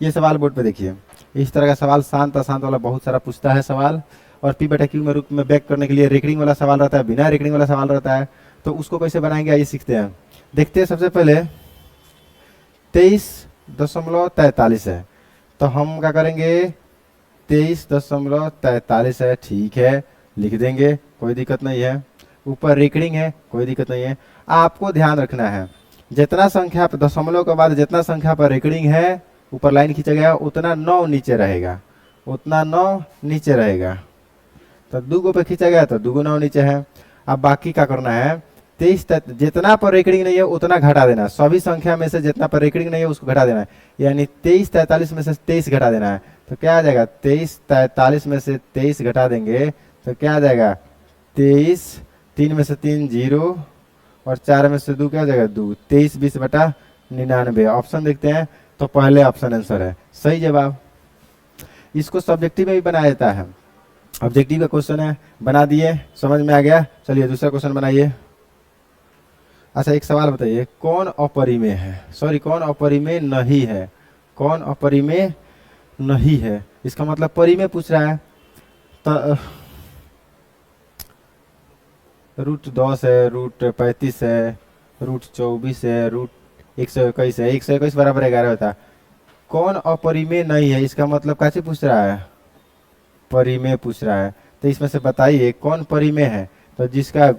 ये सवाल बोर्ड पे देखिए, इस तरह का सवाल शांत अशांत वाला बहुत सारा पूछता है सवाल, और पी बटा क्यू में रूप में बैक करने के लिए रेकरिंग वाला सवाल रहता है, बिना रेकरिंग वाला सवाल रहता है। तो उसको कैसे बनाएंगे आइए सीखते हैं। देखते हैं सबसे पहले 23.43 है, तो हम क्या करेंगे 23.43 है, ठीक है लिख देंगे, कोई दिक्कत नहीं है। ऊपर रेकरिंग है, कोई दिक्कत नहीं है। आपको ध्यान रखना है जितना संख्या पर दशमलव के बाद जितना संख्या पर रेकरिंग है ऊपर लाइन खींचा गया उतना 9 नीचे रहेगा, उतना 9 नीचे रहेगा। तो 2 पे खींचा गया तो 2 9 नीचे है। अब बाकी क्या करना है 23 जितना पर रेकरिंग नहीं है उतना घटा देना है, सभी संख्या में से जितना पर रेकरिंग नहीं है उसको घटा देना है, यानी 23 43 में से 23 घटा देना है। तो क्या आ जाएगा 23 43 में से 23 घटा देंगे तो क्या आ जाएगा 23, 3 में से 3 0 और 4 में से 2 क्या हो जाएगा 2, 23 20 बटा 99। ऑप्शन देखते हैं तो पहले ऑप्शन आंसर है सही जवाब। इसको सब्जेक्टिव में भी बनाया जाता है, ऑब्जेक्टिव का क्वेश्चन है, बना दिए, समझ में आ गया। चलिए दूसरा क्वेश्चन बनाइए। अच्छा एक सवाल बताइए, कौन अपरिमेय है, सॉरी कौन अपरिमेय नहीं है, कौन अपरिमेय नहीं है, इसका मतलब परिमेय पूछ रहा है। तो √10 है, √35 है, √24 है, √121 है, 121 बराबर 11 होता है। कौन अपरिमेय नहीं है, इसका मतलब कैसे पूछ रहा है, परिमेय पूछ रहा है। तो इसमें से बताइए कौन परिमेय है। तो जिसका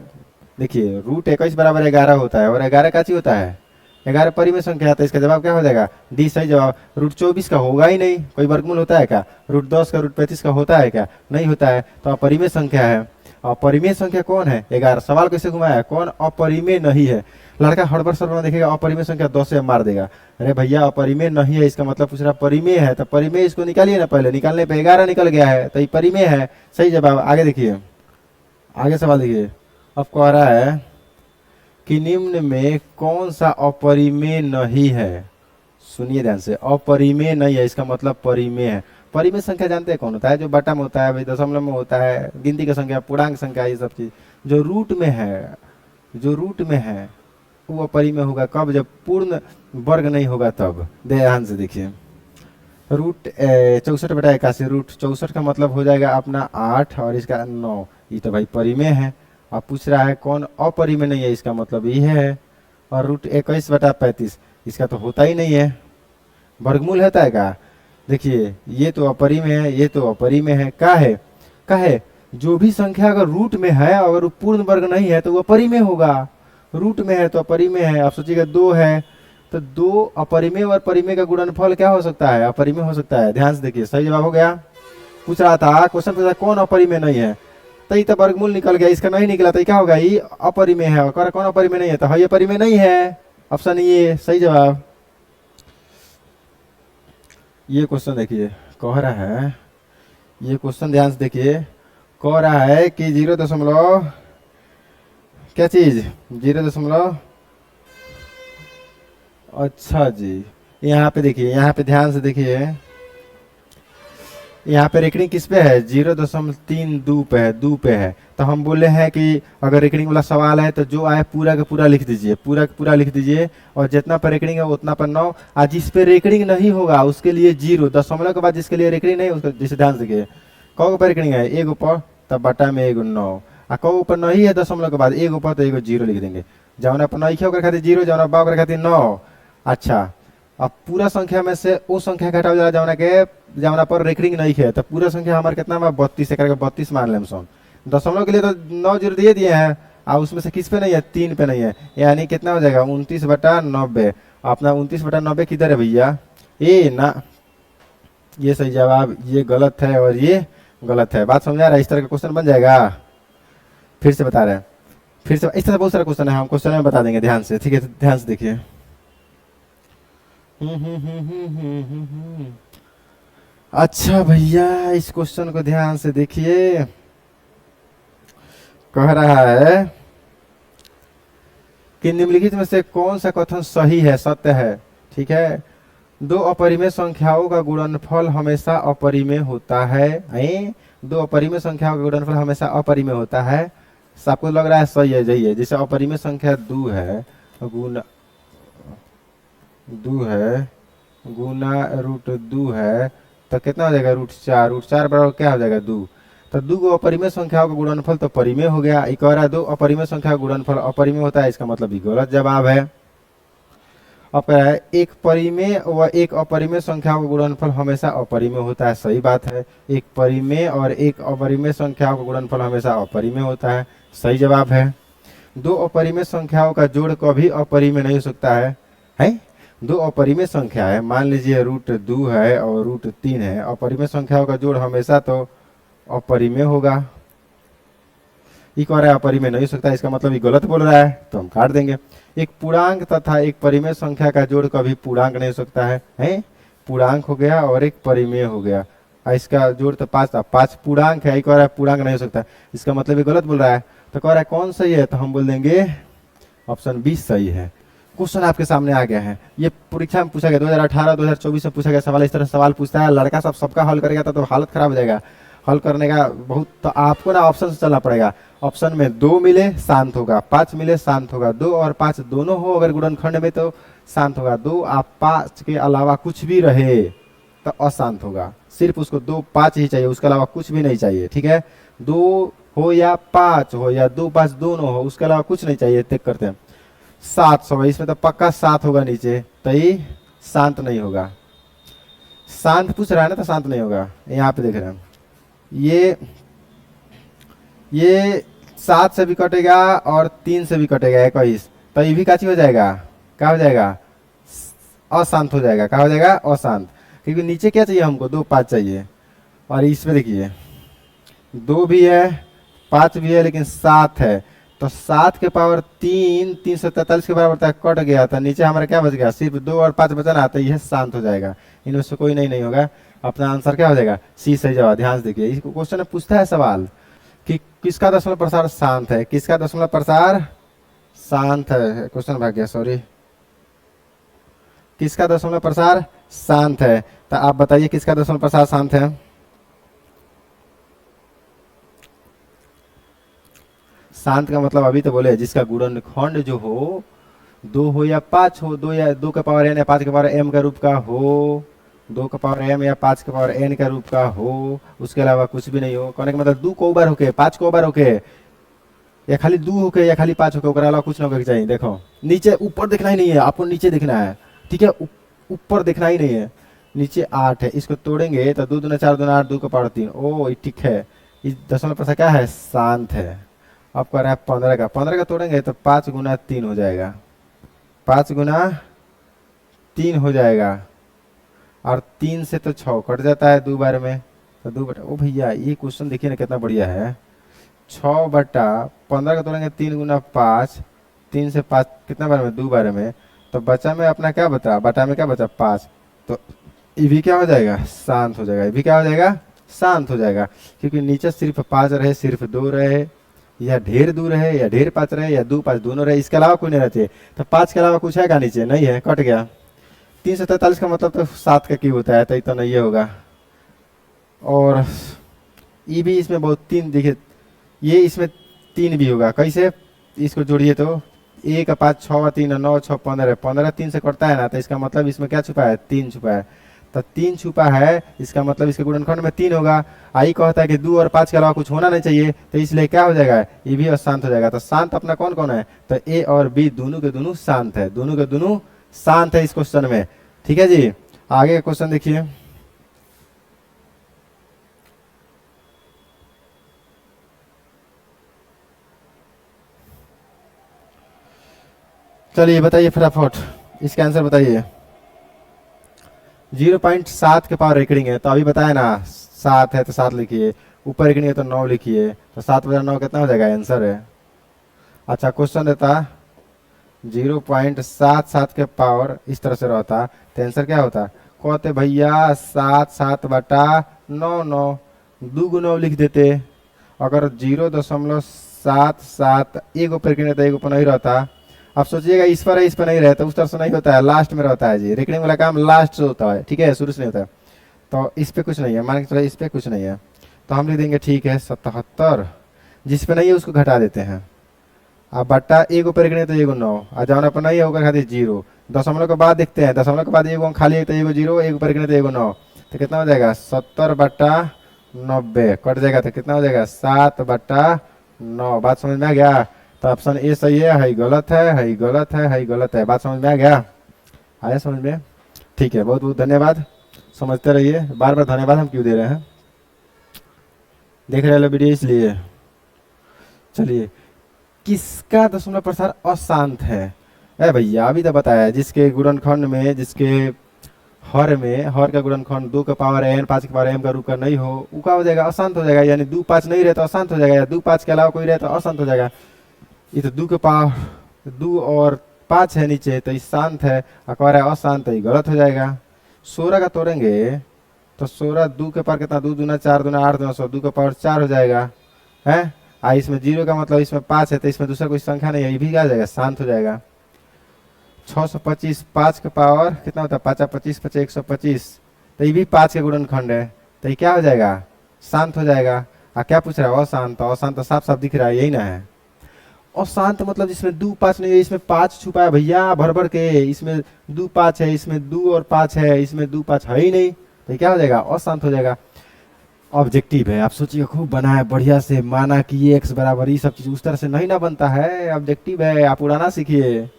देखिए √21 बराबर 11 होता है, और 11 का चीज होता है, 11 परिमेय संख्या है, तो इसका जवाब क्या हो जाएगा डी सही जवाब। √24 का होगा ही नहीं, कोई वर्गमूल होता है क्या, √10 का √35 का होता है क्या, नहीं होता है, तो अपरिमेय संख्या है। अपरिमेय संख्या कौन है 11। सवाल कैसे घुमाया, कौन अपरिमेय नहीं है। लड़का हड़बड़ सड़बड़ देखेगा अपरिमेय संख्या 10 से मार देगा, अरे भैया अपरिमेय नहीं है इसका मतलब पूछ रहा परिमेय है, तो परिमेय इसको निकालिए ना, पहले निकालने पे 11 निकल गया है तो ये परिमेय है सही जवाब। आगे देखिए, आगे सवाल देखिए। अब कह रहा है कि निम्न में कौन सा अपरिमेय नहीं है, सुनिए ध्यान से, अपरिमेय नहीं है इसका मतलब परिमेय है। परिमेय संख्या जानते हैं कौन होता है, जो बटा में होता है, दशमलव में होता है, गिनती की संख्या, पूर्णांक संख्या, ये सब चीज जो रूट में है, जो रूट में है वो अपरिमेय होगा कब, जब पूर्ण वर्ग नहीं होगा तब। ध्यान से देखिए, √64/81, √64 का मतलब हो जाएगा अपना 8 और इसका 9, ये तो भाई परिमेय है। अब पूछ रहा है कौन अपरिमेय नहीं है, इसका मतलब ये है। और √21/35 इसका तो होता ही नहीं है, वर्गमूल होता है क्या, देखिए ये तो अपरिमेय है, ये तो अपरिमेय है, का है जो भी संख्या अगर रूट में है अगर वो पूर्ण वर्ग नहीं है तो वो अपरिमेय होगा, रूट में है तो अपरिमेय है। आप सोचिएगा 2 है तो 2 अपरिमेय और परिमेय का गुणनफल क्या हो सकता है, अपरिमेय हो सकता है। ध्यान से देखिए सही जवाब हो गया। पूछ रहा था क्वेश्चन पूछ रहा कौन अपरिमेय नहीं है, तो ये तो वर्गमूल निकल गया, इसका नहीं निकला तो क्या होगा ये अपरिमेय है, और कौन अपरिमेय नहीं है तो ये अपरिमेय नहीं है, ऑप्शन ये सही जवाब। ये क्वेश्चन देखिए कह रहा है, ये क्वेश्चन ध्यान से देखिए, कह रहा है कि 0 दशमलव क्या चीज 0 दशमलव, अच्छा जी यहाँ पे देखिए, यहाँ पे ध्यान से देखिए, यहाँ पे रेकरिंग किस पे है 0.32 पे है, 2 पे है। तो हम बोले हैं कि अगर रेकरिंग वाला सवाल है तो जो आए पूरा का पूरा लिख दीजिए, पूरा का पूरा लिख दीजिए, और जितना पर रेकरिंग है उतना पर 9, और जिस पे रेकरिंग नहीं होगा उसके लिए 0, दशमलव के बाद जिसके लिए रेकरिंग नहीं उसको जिसे ध्यान से कौ पर रेकरिंग है 1 ऊपर तब बटा में 1 9, और कौ ऊपर नहीं है दशमलव के बाद 1 ऊपर तो 1 0 लिख देंगे, जौना पर नहीं होकर खातिर 0, जौना बा कर खातिर 9। अच्छा अब पूरा संख्या में से वो संख्या घटाओ जरा जौना पर रेकरिंग नहीं है, तो पूरा संख्या हमारे कितना में 32 से करके 32 मान लें हम। दशमलव के लिए तो 9 0 दे दिए हैं, और उसमें से किस पे नहीं है 3 पे नहीं है, यानी कितना हो जाएगा 29/90। अपना 29/90 किधर है भैया, ए ना, ये सही जवाब, ये गलत है और ये गलत है। बात समझा रहा है, इस तरह का क्वेश्चन बन जाएगा। फिर से बता रहे हैं, फिर से इस तरह बहुत सारा क्वेश्चन है, हम क्वेश्चन में बता देंगे ध्यान से, ठीक है ध्यान से देखिए। अच्छा भैया इस क्वेश्चन को ध्यान से देखिए, कह रहा है कि निम्नलिखित में से कौन सा कथन सही है, सत्य है, ठीक है। 2 अपरिमेय संख्याओं का गुणनफल हमेशा अपरिमेय होता है, 2 अपरिमेय संख्याओं का गुणनफल हमेशा अपरिमेय होता है। सबको लग रहा है सही है, यही है, जैसे अपरिमेय संख्या 2 है, गुण 2 है गुना रूट 2 है तो कितना हो जाएगा रूट 4 बराबर क्या हो जाएगा 2। तो 2 को अपरिमेय संख्याओं का गुणनफल तो परिमेय हो गया। एक और है 2 अपरिमेय संख्या का गुणनफल अपरिमेय होता है, इसका मतलब ये गलत जवाब है। अब कह रहा है एक परिमेय व एक अपरिमेय संख्याओं का गुणनफल हमेशा अपरिमेय होता है, सही बात है। एक परिमेय और एक अपरिमेय संख्याओं का गुणनफल हमेशा अपरिमेय होता है, सही जवाब है। दो अपरिमेय संख्याओं का जोड़ कभी अपरिमेय नहीं हो सकता है? दो अपरिमेय संख्या है, मान लीजिए रूट 2 है और रूट 3 है, अपरिमेय संख्याओं का जोड़ हमेशा तो अपरिमेय होगा। एक और है अपरिमेय नहीं हो सकता, इसका मतलब ये गलत बोल रहा है तो हम काट देंगे। एक पूर्णांक तथा एक परिमेय संख्या का जोड़ कभी पूर्णांक नहीं हो सकता है? पूर्णांक हो गया और एक परिमेय हो गया, इसका जोड़ तो 5 था, 5 पूर्णांक है, एक और है पूर्णांक नहीं हो सकता, इसका मतलब ये गलत बोल रहा है। तो कह रहा है कौन सही है, तो हम बोल देंगे ऑप्शन 20 सही है। क्वेश्चन आपके सामने आ गया है, ये परीक्षा में पूछा गया 2018 2024 में पूछा गया सवाल, इस तरह सवाल पूछता है, लड़का सबका हल करेगा तो हालत खराब हो जाएगा। हल करने का बहुत, तो आपको ना ऑप्शन से चलना पड़ेगा। ऑप्शन में 2 मिले शांत होगा, 5 मिले शांत होगा, 2 और 5 दोनों हो अगर गुणनखंड में तो शांत होगा, 2 और 5 के अलावा कुछ भी रहे तो अशांत होगा। सिर्फ उसको 2 5 ही चाहिए, उसके अलावा कुछ भी नहीं चाहिए, ठीक है। 2 हो या 5 हो या 2 5 दोनों हो, उसके अलावा कुछ नहीं चाहिए। चेक करते हैं 700, इसमें तो पक्का 7 होगा नीचे, तो ये शांत नहीं होगा। शांत पूछ रहा है ना तो शांत नहीं होगा। यहाँ पे देख रहे हैं ये 7 से भी कटेगा और 3 से भी कटेगा 21, तो ये भी काची हो जाएगा, क्या हो जाएगा, अशांत हो जाएगा। क्या हो जाएगा, अशांत, क्योंकि नीचे क्या चाहिए हमको 2 5 चाहिए। और इसमें देखिए 2 भी है 5 भी है लेकिन 7 है, तो 7 के पावर 3 343 के बराबर तक कट गया था, नीचे हमारा क्या बच गया, सिर्फ 2 और 5 बचा ना, तो यह शांत हो जाएगा। इनमें से कोई नहीं होगा, अपना आंसर क्या हो जाएगा, सी सही जवाब। ध्यान से देखिए, इस क्वेश्चन में पूछता है सवाल कि किसका दशमलव प्रसार शांत है, किसका दशमलव प्रसार शांत है। क्वेश्चन भाग गया, सॉरी, किसका दशमलव प्रसार शांत है, तो आप बताइए किसका दशमलव प्रसार शांत है। शांत का मतलब अभी तो बोले जिसका गुणनखंड जो हो 2 हो या 5 हो, 2 या 2 का पावर n या 5 का पावर m का रूप का हो, 2 का पावर m या 5 का पावर n का रूप का हो, उसके अलावा कुछ भी नहीं हो। कहने का मतलब 2 को बार होके 5 को बार होके, या खाली 2 होके या खाली 5 होके, उसके अलावा कुछ ना होके चाहिए। देखो नीचे, ऊपर देखना ही नहीं है आपको, नीचे देखना है, ठीक है, ऊपर देखना ही नहीं है। नीचे 8 है, इसको तोड़ेंगे तो 2 दूना 4 दूना 8, 2 का पावर 3, ओ ठीक है, इस दशमलव प्रसार क्या है, शांत है। अब कह रहा है 15 का तोड़ेंगे तो 5 गुना 3 हो जाएगा, 5 गुना 3 हो जाएगा, और 3 से तो 6 कट जाता है 2 बार में, तो 2 बटा, ओ भैया ये क्वेश्चन देखिए ना कितना बढ़िया है। 6 बटा 15 का तोड़ेंगे 3 गुना 5, 3 से 5 कितना बार में, 2 बार में, तो बचा में अपना क्या बचा, बटा में क्या बचा 5, तो ये भी क्या हो जाएगा, शांत हो जाएगा। ये भी क्या हो जाएगा, शांत हो जाएगा, क्योंकि नीचे सिर्फ 5 रहे, सिर्फ 2 रहे, या ढेर 2 रहे, या ढेर 5 रहे, या 2 5 दोनों रहे, इसके अलावा कोई नहीं रहते। तो 5 के अलावा कुछ है क्या नीचे, नहीं है, कट गया। 343 का मतलब तो 7 का क्यूब होता है, तो ये तो नहीं होगा। और ये भी इसमें बहुत 3 देखिए, ये इसमें 3 भी होगा, कैसे, इसको जोड़िए तो 1 5 6 3 9 6 15, 15 3 से कटता है ना, तो इसका मतलब इसमें क्या छुपा है, 3 छुपा है, तो 3 छुपा है, इसका मतलब इसके गुणनखंड में 3 होगा। आई कहता है कि 2 और 5 के अलावा कुछ होना नहीं चाहिए, तो इसलिए क्या हो जाएगा, ये भी अशांत हो जाएगा। तो शांत अपना कौन कौन है, तो ए और बी दोनों के दोनों शांत है, दोनों के दोनों शांत है इस क्वेश्चन में, ठीक है जी। आगे का क्वेश्चन देखिए, चलिए बताइए फटाफट इसका आंसर बताइए। 0.7 के पावर रेकरिंग है, तो अभी बताया ना 7 है तो 7 लिखिए, ऊपर रेकरिंग है तो 9 लिखिए, तो 7 बजा 9 कितना हो जाएगा, आंसर है। अच्छा क्वेश्चन देता 0.77 के पावर इस तरह से रहता, तो आंसर क्या होता, कहते भैया 7 7 बटा 9 9, 2 गुना 9 लिख देते। अगर 0.77 एक ऊपर रेकरिंग तो एक ऊपर नहीं रहता। अब सोचिएगा इस पर है, इस पर नहीं रहता, उस तरफ से नहीं होता है, लास्ट में रहता है जी, रेकरिंग वाला काम लास्ट से होता है, ठीक है, शुरू से नहीं होता है। तो इस पे कुछ नहीं है, मान के चलो इस पे कुछ नहीं है, तो हम लिख देंगे ठीक है 77, जिस पे नहीं है उसको घटा देते हैं। अब बट्टा एक ऊपर रेकरिंग तो 1 9, और जौन पर नहीं है होकर खाते 0, दशमलव के बाद देखते हैं, दशमलव के बाद एगो अंक खाली है तो एगो जीरो, एक ऊपर गिने तो एगो 9, तो कितना हो जाएगा 70/90 कट जाएगा, तो कितना हो जाएगा 7/9। बात समझ में आ गया? तो ऑप्शन ए सही है गलत है गलत है गलत है। बात समझ में आ गया? आया समझ में? ठीक है, बहुत बहुत धन्यवाद, समझते रहिए। बार बार धन्यवाद हम क्यों दे रहे हैं, देख रहे हैं वीडियो इसलिए। चलिए, किसका दशमलव प्रसार अशांत है? अरे भैया अभी तो बताया, जिसके गुणनखंड में, जिसके हर का गुणनखंड 2 का पावर n 5 के पावर m का रूप का नहीं हो, वो क्या हो जाएगा? अशांत हो जाएगा। यानी 2 5 नहीं रहे तो अशांत हो जाएगा, या 2 5 के अलावा कोई रहे तो अशांत हो जाएगा। ये तो 2 के पावर 2 और 5 है नीचे, तो ये शांत है, अकबर है अशांत है, गलत हो जाएगा। 16 का तोड़ेंगे तो 16 2 के पावर कितना, 2 दूना 4 दूना 8 दूना 16, 2 का पावर 4 हो जाएगा है। इसमें 0 का मतलब इसमें 5 है, तो इसमें दूसरा कोई संख्या नहीं है, ये भी क्या जाएगा? शांत हो जाएगा। 625 5 का पावर कितना होता है? 5 25 5 125, तो ये भी 5 के गुणनखंड है, तो ये क्या हो जाएगा? शांत हो जाएगा। क्या पूछ रहा है? अशांत। अशांत तो साफ साफ दिख रहा है, यही ना है। अशांत मतलब जिसमें 2 5 नहीं है, इसमें 5 छुपा है भैया भर भर के, इसमें 2 5 है, इसमें 2 और 5 है, इसमें 2 5 है ही नहीं, तो क्या हो जाएगा? अशांत हो जाएगा। ऑब्जेक्टिव है, आप सोचिए खूब बना है बढ़िया से, माना कि ये x बराबर, ये सब चीज उस तरह से नहीं ना बनता है, ऑब्जेक्टिव है, आप उड़ाना सीखिए।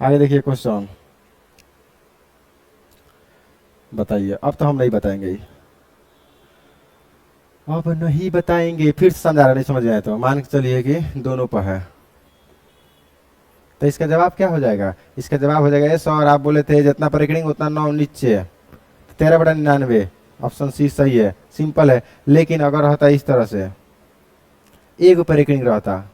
आगे देखिए क्वेश्चन, बताइए। अब तो हम नहीं बताएंगे, अब नहीं बताएंगे, फिर से समझा रहा, नहीं समझ आए तो मान के चलिए कि दोनों पर है, तो इसका जवाब क्या हो जाएगा? इसका जवाब हो जाएगा S, और आप बोले थे जितना परिक्रिंग उतना 9 नीचे, 13/99। ऑप्शन सी सही है, सिंपल है। लेकिन अगर रहता इस तरह से, एक ऊपर एक रिंग रहता,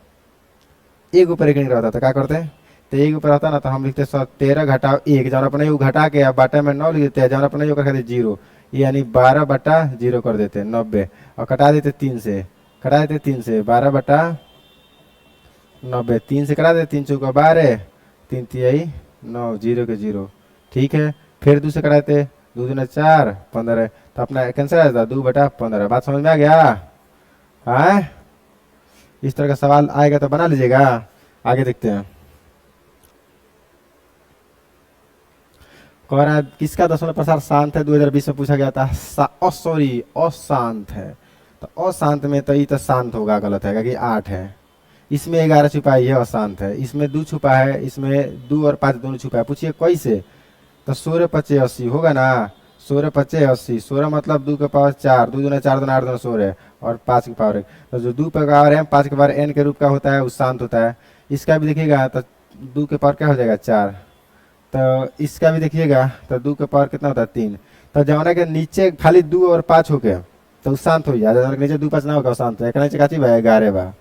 एक ऊपर एक रिंग रहता तो क्या करते हैं? तो एक ऊपर रहता ना, तो हम लिखते 13 घटाओ 1, जहाँ अपने यू घटा के अब बाटा में 9 लिख देते हैं, जहाँ अपने यू कर देते 0, यानी 12/0 कर देते हैं 90, और कटा देते 3 से, कटा देते 3 से 12/90, 3 से कटा देते, 3 चौका 12, 3 तिहाई 9, 0 के 0। ठीक है, फिर 2 से कटा देते, 2 दूना 4 15, तो अपना कैंसिल आ जाता 2/15। बात समझ में आ गया? हाँ, इस तरह का सवाल आएगा तो बना लीजिएगा। आगे देखते हैं, कह रहा है किसका दशमलव प्रसार शांत है? 2020 में पूछा गया था। सॉरी, अशांत है, तो अशांत में तो ये तो शांत होगा, गलत है, कि 8 है, इसमें 11 छुपाई है, अशांत है। इसमें 2 छुपा है, इसमें 2 और 5 दोनों छुपा है। पूछिए कैसे? तो 16 5 80 होगा ना, 16 5 80, 16 मतलब 2 के पावर 4, 2 दूना 4 दूना 8 दूना 16, और 5 के पावर 1, तो जो 2 के पावर है 5 के पावर n के रूप का होता है वो शांत होता है। इसका भी देखिएगा तो 2 के पावर क्या हो जाएगा 4, तो इसका भी देखिएगा तो 2 के पावर कितना होता है 3, तो जमाना के नीचे खाली 2 और 5 हो गए तो शांत हो जाए, नीचे 2 5 ना होगा शांत, एक नीचे काची भाई 11 बा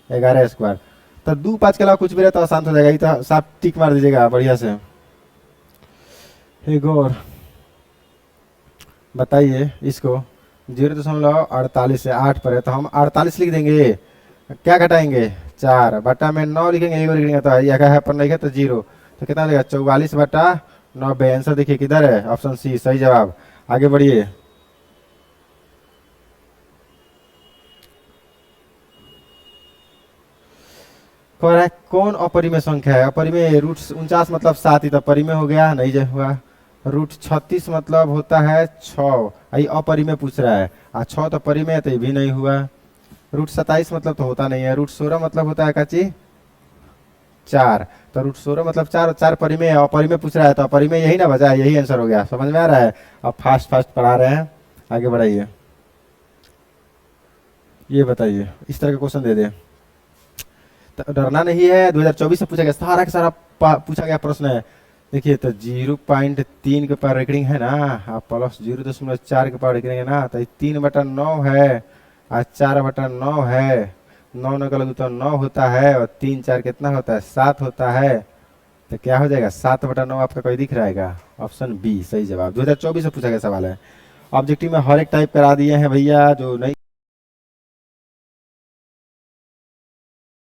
11 स्क्वायर, तो 2 5 के अलावा कुछ भी रहता है शांत हो जाएगा। ये तो साफ टिक मार दीजिएगा बढ़िया से। एक और बताइए इसको, 0.48 से 8 पर है, तो हम 48 लिख देंगे, क्या घटाएंगे 4 बटा में 9 लिखेंगे, एक लिखेंगे तो यह है पर नहीं है तो 0, तो कितना हो जाएगा 44/90। आंसर देखिए किधर है? ऑप्शन सी सही जवाब। आगे बढ़िए, कह रहा है कौन अपरिमेय संख्या है? अपरिमेय रूट 49 मतलब 7, ही तो परिमेय हो गया, नहीं जो हुआ। रूट 36 मतलब होता है 6, ये अपरिमेय पूछ रहा है, 6 तो परिमेय, तो ये भी नहीं हुआ। रूट 27 मतलब तो होता नहीं है। रूट 16 मतलब होता है काची 4, तो रूट 16 मतलब 4, 4 परिमेय है, अपरिमेय पूछ रहा है, तो अपरिमेय यही ना बचा, यही आंसर हो गया। समझ में आ रहा है? अब फास्ट फास्ट पढ़ा रहे हैं, आगे बढ़ाइए। ये बताइए, इस तरह का क्वेश्चन दे दे तो डरना नहीं है। 2024 से पूछा गया, सारा का सारा पूछा गया प्रश्न है। देखिए तो 0.3 के पावर रेकरिंग है ना, आप प्लस 0.4 के पावर रेकरिंग है ना, तो 3/9 है और 4/9 है, 9 9 का लघु तो 9 होता है, और 3 4 कितना होता है 7 होता है, तो क्या हो जाएगा 7/9 आपका कोई दिख रहा है? ऑप्शन बी सही जवाब। 2024 से पूछा गया सवाल है। ऑब्जेक्टिव में हर एक टाइप करा दिए हैं भैया, जो नहीं